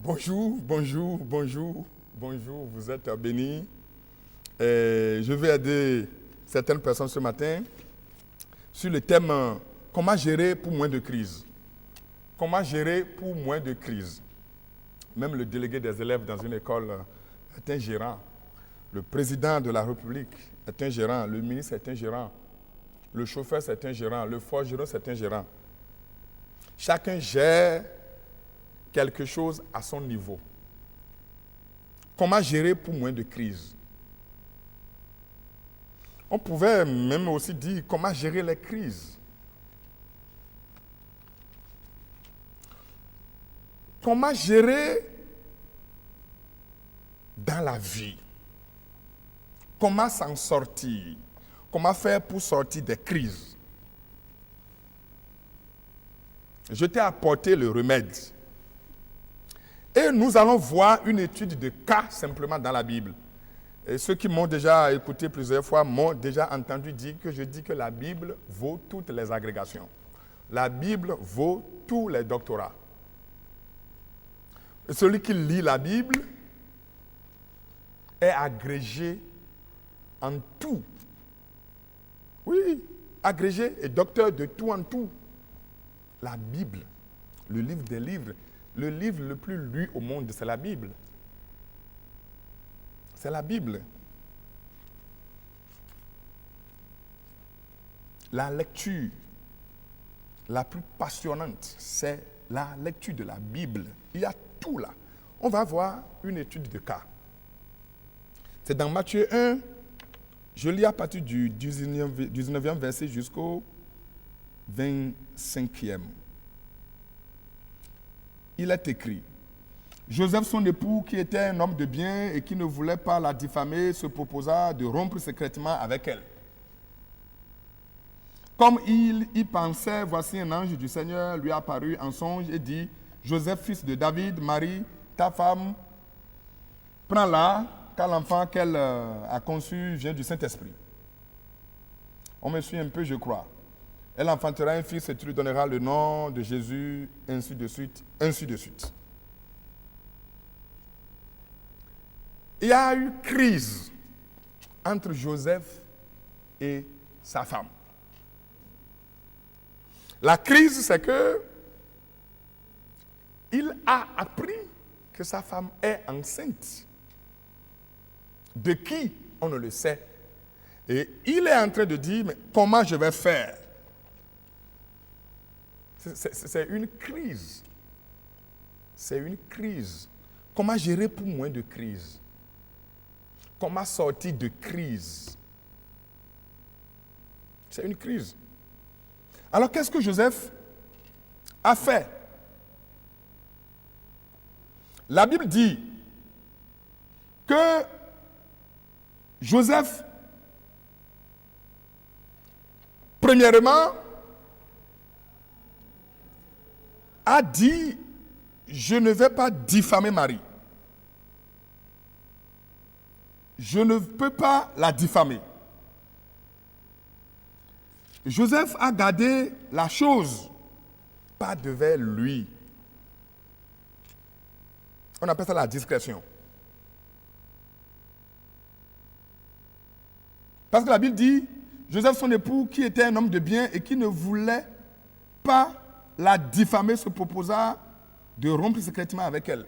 Bonjour, vous êtes bénis. Je vais aider certaines personnes ce matin sur le thème comment gérer pour moins de crise. Comment gérer pour moins de crise. Même le délégué des élèves dans une école est un gérant. Le président de la République est un gérant. Le ministre est un gérant. Le chauffeur, c'est un gérant. Le forgeron, c'est un gérant. Chacun gère quelque chose à son niveau. Comment gérer pour moins de crise? On pouvait même aussi dire comment gérer les crises. Comment gérer dans la vie? Comment s'en sortir? Comment faire pour sortir des crises? Je t'ai apporté le remède. Et nous allons voir une étude de cas simplement dans la Bible. Et ceux qui m'ont déjà écouté plusieurs fois m'ont déjà entendu dire que je dis que la Bible vaut toutes les agrégations. La Bible vaut tous les doctorats. Et celui qui lit la Bible est agrégé en tout. Oui, agrégé et docteur de tout en tout. La Bible, le livre des livres. Le livre le plus lu au monde, c'est la Bible. C'est la Bible. La lecture la plus passionnante, c'est la lecture de la Bible. Il y a tout là. On va voir une étude de cas. C'est dans Matthieu 1, je lis à partir du 19e verset jusqu'au 25e. Il est écrit, Joseph, son époux, qui était un homme de bien et qui ne voulait pas la diffamer, se proposa de rompre secrètement avec elle. Comme il y pensait, voici un ange du Seigneur lui apparut en songe et dit, Joseph, fils de David, Marie, ta femme, prends-la, car l'enfant qu'elle a conçu vient du Saint-Esprit. On me suit un peu, je crois. Elle enfantera un fils et tu lui donneras le nom de Jésus, ainsi de suite, ainsi de suite. Il y a eu crise entre Joseph et sa femme. La crise, c'est que il a appris que sa femme est enceinte. De qui? On ne le sait. Et il est en train de dire, mais comment je vais faire? C'est une crise. C'est une crise. Comment gérer pour moins de crise? Comment sortir de crise? C'est une crise. Alors qu'est-ce que Joseph a fait? La Bible dit que Joseph, premièrement, a dit, je ne vais pas diffamer Marie. Je ne peux pas la diffamer. Joseph a gardé la chose, pas devant lui. On appelle ça la discrétion. Parce que la Bible dit, Joseph, son époux, qui était un homme de bien et qui ne voulait pas la diffamer, se proposa de rompre secrètement avec elle.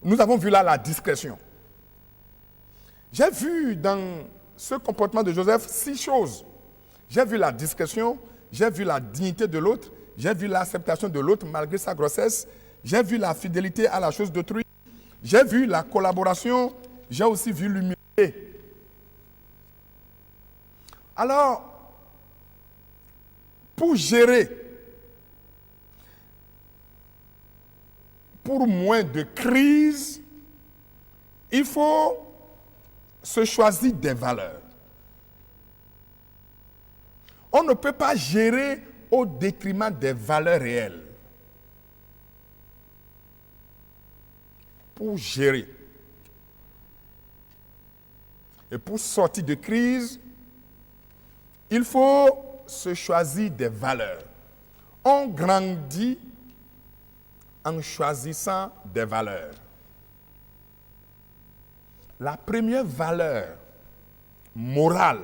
Nous avons vu là la discrétion. J'ai vu dans ce comportement de Joseph 6 choses. J'ai vu la discrétion, j'ai vu la dignité de l'autre, j'ai vu l'acceptation de l'autre malgré sa grossesse, j'ai vu la fidélité à la chose d'autrui, j'ai vu la collaboration, j'ai aussi vu l'humilité. Alors, pour gérer, pour moins de crise, il faut se choisir des valeurs. On ne peut pas gérer au détriment des valeurs réelles. Pour gérer et pour sortir de crise, il faut se choisir des valeurs. On grandit en choisissant des valeurs. La première valeur morale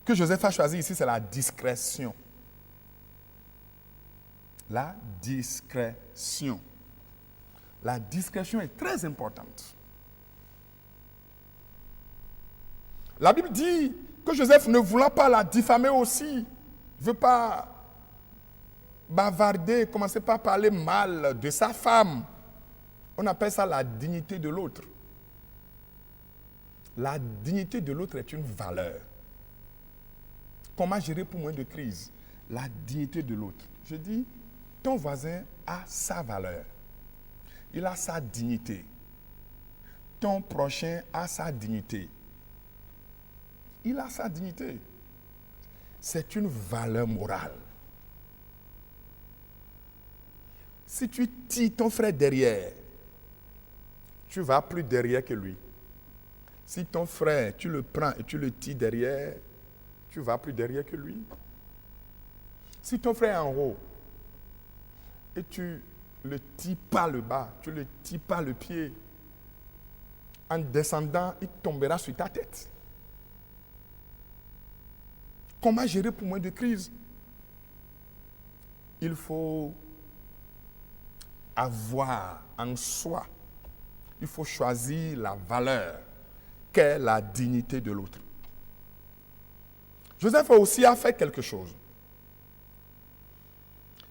que Joseph a choisie ici, c'est la discrétion. La discrétion. La discrétion est très importante. La Bible dit que Joseph, ne voulant pas la diffamer aussi, ne veut pas bavarder, commencer par parler mal de sa femme. On appelle ça la dignité de l'autre. La dignité de l'autre est une valeur. Comment gérer pour moins de crise? La dignité de l'autre. Je dis, ton voisin a sa valeur. Il a sa dignité. Ton prochain a sa dignité. Il a sa dignité. C'est une valeur morale. Si tu tires ton frère derrière, tu vas plus derrière que lui. Si ton frère, tu le prends et tu le tires derrière, tu vas plus derrière que lui. Si ton frère est en haut et tu le tires par le bas, tu le tires par le pied, en descendant, il tombera sur ta tête. Comment gérer pour moins de crise? Il faut avoir en soi, il faut choisir la valeur qu'est la dignité de l'autre. Joseph aussi a fait quelque chose.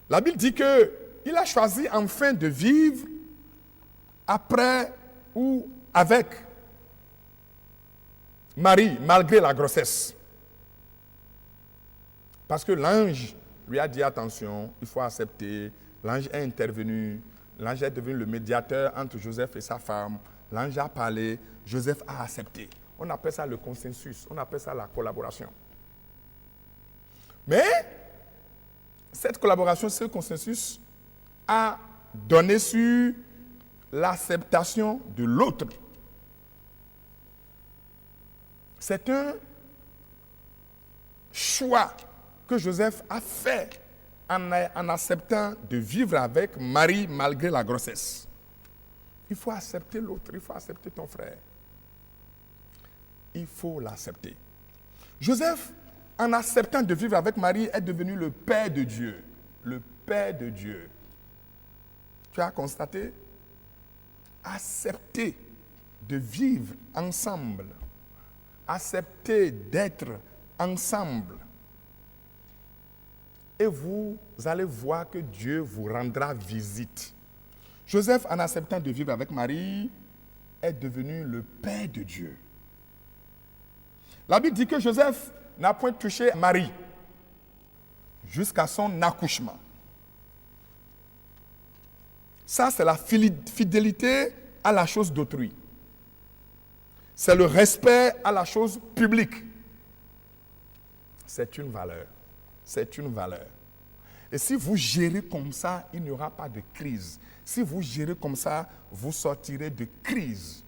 La Bible dit qu'il a choisi enfin de vivre après ou avec Marie, malgré la grossesse. Parce que l'ange lui a dit attention, il faut accepter. L'ange est intervenu. L'ange est devenu le médiateur entre Joseph et sa femme. L'ange a parlé. Joseph a accepté. On appelle ça le consensus. On appelle ça la collaboration. Mais cette collaboration, ce consensus a donné sur l'acceptation de l'autre. C'est un choix que Joseph a fait en acceptant de vivre avec Marie malgré la grossesse. Il faut accepter l'autre, il faut accepter ton frère. Il faut l'accepter. Joseph, en acceptant de vivre avec Marie, est devenu le Père de Dieu. Le Père de Dieu. Tu as constaté? Accepter de vivre ensemble. Accepter d'être ensemble. Et vous allez voir que Dieu vous rendra visite. Joseph, en acceptant de vivre avec Marie, est devenu le Père de Dieu. La Bible dit que Joseph n'a point touché Marie jusqu'à son accouchement. Ça, c'est la fidélité à la chose d'autrui. C'est le respect à la chose publique. C'est une valeur. C'est une valeur. Et si vous gérez comme ça, il n'y aura pas de crise. Si vous gérez comme ça, vous sortirez de crise.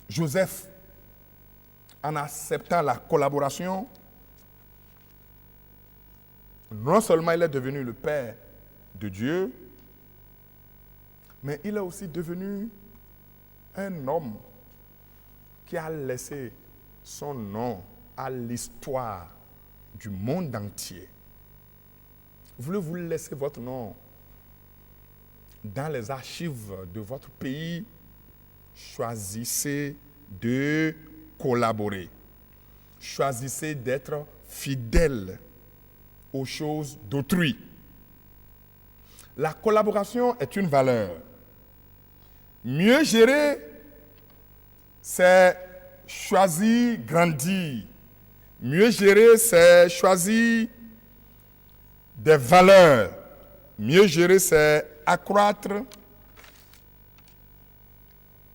Joseph, en acceptant la collaboration, non seulement il est devenu le Père de Dieu, mais il est aussi devenu un homme qui a laissé son nom à l'histoire du monde entier. Voulez-vous laisser votre nom dans les archives de votre pays? Choisissez de collaborer. Choisissez d'être fidèle aux choses d'autrui. La collaboration est une valeur. Mieux gérer, c'est choisir, grandir. Mieux gérer, c'est choisir des valeurs. Mieux gérer, c'est accroître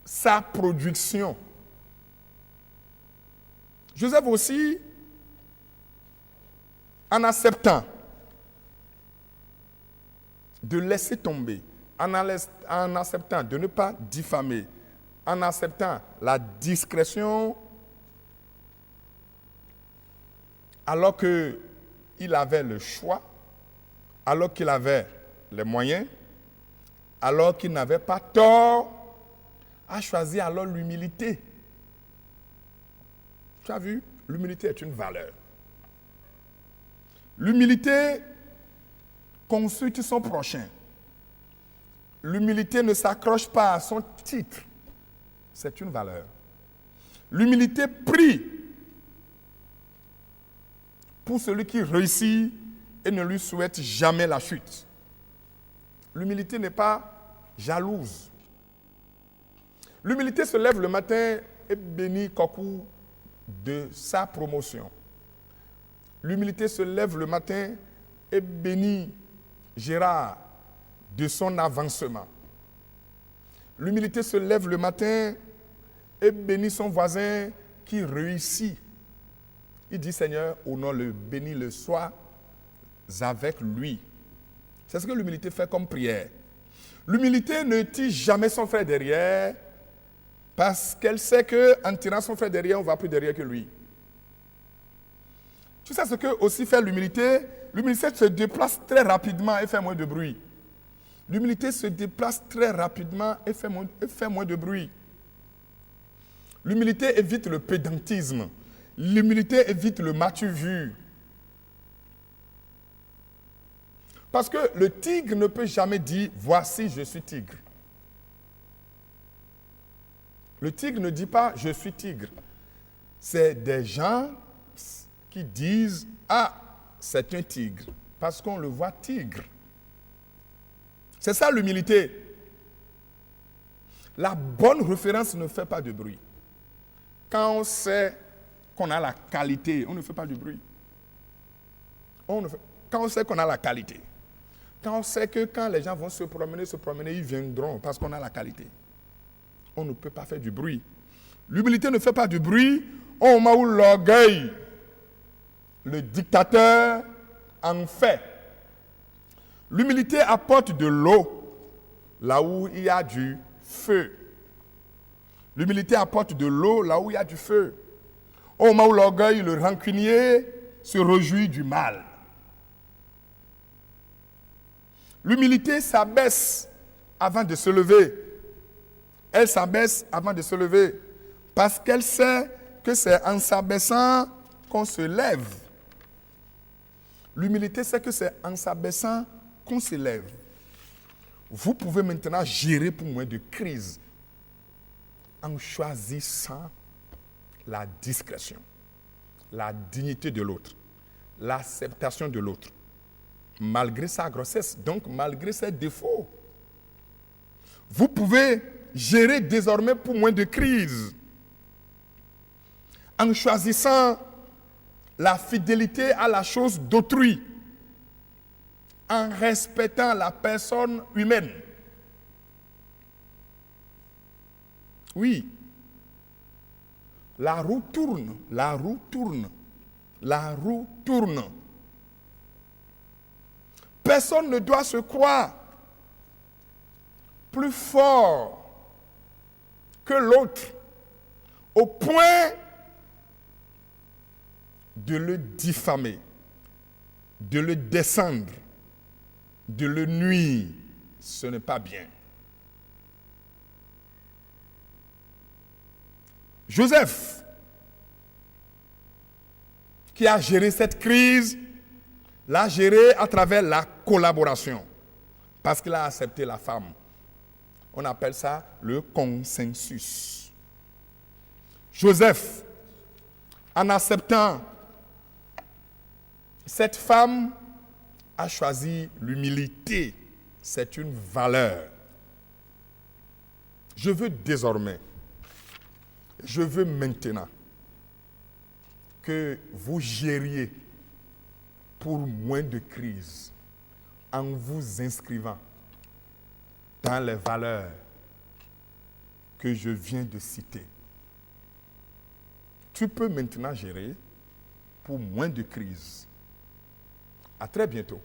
sa production. Joseph aussi, en acceptant de laisser tomber, en acceptant de ne pas diffamer, en acceptant la discrétion, alors qu'il avait le choix, alors qu'il avait les moyens, alors qu'il n'avait pas tort, a choisi alors l'humilité. Tu as vu? L'humilité est une valeur. L'humilité consulte son prochain. L'humilité ne s'accroche pas à son titre. C'est une valeur. L'humilité prie pour celui qui réussit et ne lui souhaite jamais la chute. L'humilité n'est pas jalouse. L'humilité se lève le matin et bénit Kokou de sa promotion. L'humilité se lève le matin et bénit Gérard de son avancement. L'humilité se lève le matin et bénit son voisin qui réussit. Il dit, Seigneur, honore le, bénis-le, sois avec lui. C'est ce que l'humilité fait comme prière. L'humilité ne tire jamais son frère derrière parce qu'elle sait qu'en tirant son frère derrière, on va plus derrière que lui. Tu sais ce que aussi fait l'humilité? L'humilité se déplace très rapidement et fait moins de bruit. L'humilité se déplace très rapidement et fait moins de bruit. L'humilité évite le pédantisme. L'humilité évite le m'as-tu vu. Parce que le tigre ne peut jamais dire « voici, je suis tigre ». Le tigre ne dit pas « je suis tigre ». C'est des gens qui disent « ah, c'est un tigre » parce qu'on le voit tigre. C'est ça l'humilité. La bonne référence ne fait pas de bruit. Quand on sait qu'on a la qualité, on ne fait pas de bruit. Quand on sait qu'on a la qualité, quand on sait que quand les gens vont se promener, ils viendront parce qu'on a la qualité. On ne peut pas faire du bruit. L'humilité ne fait pas du bruit au moment où l'orgueil, le dictateur, en fait. L'humilité apporte de l'eau là où il y a du feu. L'humilité apporte de l'eau là où il y a du feu. Au moment où l'orgueil, le rancunier, se réjouit du mal. L'humilité s'abaisse avant de se lever. Elle s'abaisse avant de se lever parce qu'elle sait que c'est en s'abaissant qu'on se lève. L'humilité sait que c'est en s'abaissant qu'on se lève. Vous pouvez maintenant gérer pour moins de crise en choisissant la discrétion, la dignité de l'autre, l'acceptation de l'autre, malgré sa grossesse, donc malgré ses défauts. Vous pouvez gérer désormais pour moins de crise en choisissant la fidélité à la chose d'autrui, en respectant la personne humaine. Oui, la roue tourne, la roue tourne, la roue tourne. Personne ne doit se croire plus fort que l'autre au point de le diffamer, de le descendre, de le nuire. Ce n'est pas bien. Joseph, qui a géré cette crise, l'a gérée à travers la collaboration, parce qu'il a accepté la femme. On appelle ça le consensus. Joseph, en acceptant cette femme, a choisi l'humilité. C'est une valeur. Je veux maintenant que vous gériez pour moins de crise en vous inscrivant dans les valeurs que je viens de citer. Tu peux maintenant gérer pour moins de crise. À très bientôt.